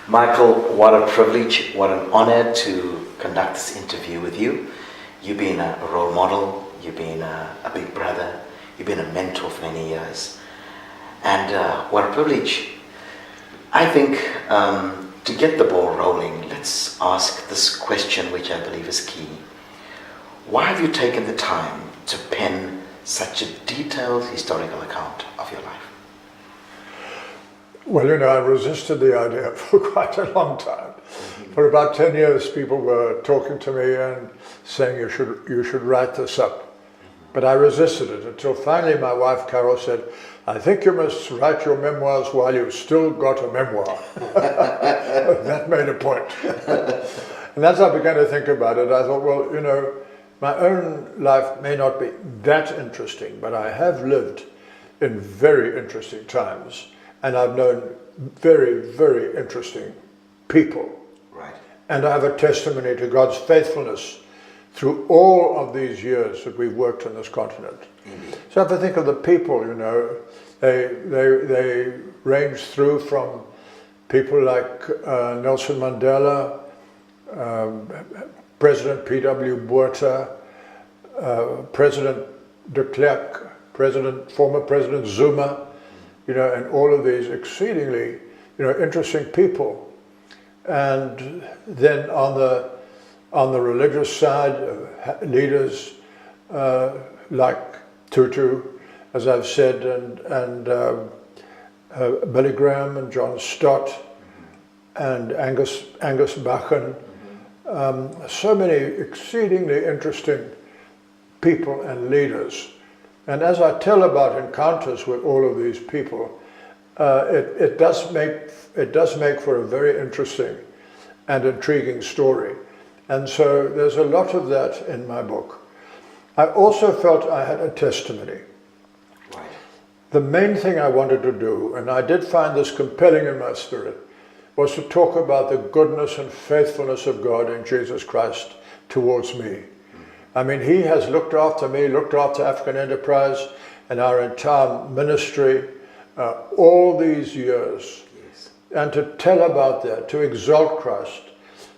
Michael, what a privilege, what an honor to conduct this interview with you. You've been a role model, you've been a big brother, you've been a mentor for many years. And what a privilege. I think to get the ball rolling, let's ask this question, which I believe is key. Why have you taken the time to pen such a detailed historical account of your life? Well, you know, I resisted the idea for quite a long time. For about 10 years, people were talking to me and saying, you should write this up. But I resisted it until finally my wife, Carol, said, I think you must write your memoirs while you've still got a memoir. That made a point. And as I began to think about it, I thought, well, you know, my own life may not be that interesting, but I have lived in very interesting times. And I've known very, very interesting people. Right. And I have a testimony to God's faithfulness through all of these years that we've worked on this continent. Indeed. So if I think of the people, you know, they range through from people like Nelson Mandela, President P.W. Botha, President de Klerk, former President Zuma, you know, and all of these exceedingly, you know, interesting people. And then on the religious side, leaders like Tutu, as I've said, and Billy Graham and John Stott and Angus Buchan. So many exceedingly interesting people and leaders. And as I tell about encounters with all of these people, it does make for a very interesting and intriguing story. And so there's a lot of that in my book. I also felt I had a testimony. Right. The main thing I wanted to do, and I did find this compelling in my spirit, was to talk about the goodness and faithfulness of God in Jesus Christ towards me. I mean, he has looked after me, looked after African Enterprise and our entire ministry all these years. Yes. And to tell about that, to exalt Christ,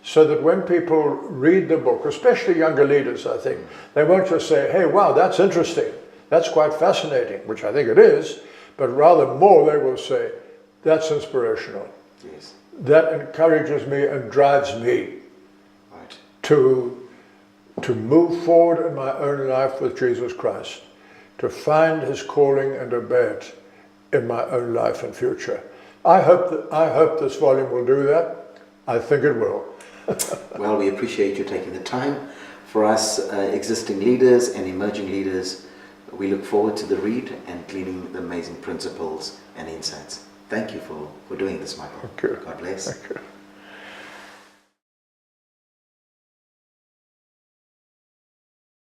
so that when people read the book, especially younger leaders, I think, they won't just say, hey, wow, that's interesting, that's quite fascinating, which I think it is, but rather more they will say, that's inspirational. Yes. That encourages me and drives me Right. to move forward in my own life with Jesus Christ, to find his calling and obey it in my own life and future. I hope this volume will do that. I think it will. Well, we appreciate you taking the time. For us existing leaders and emerging leaders, we look forward to the read and gleaning the amazing principles and insights. Thank you for doing this, Michael. Thank you. God bless. Thank you.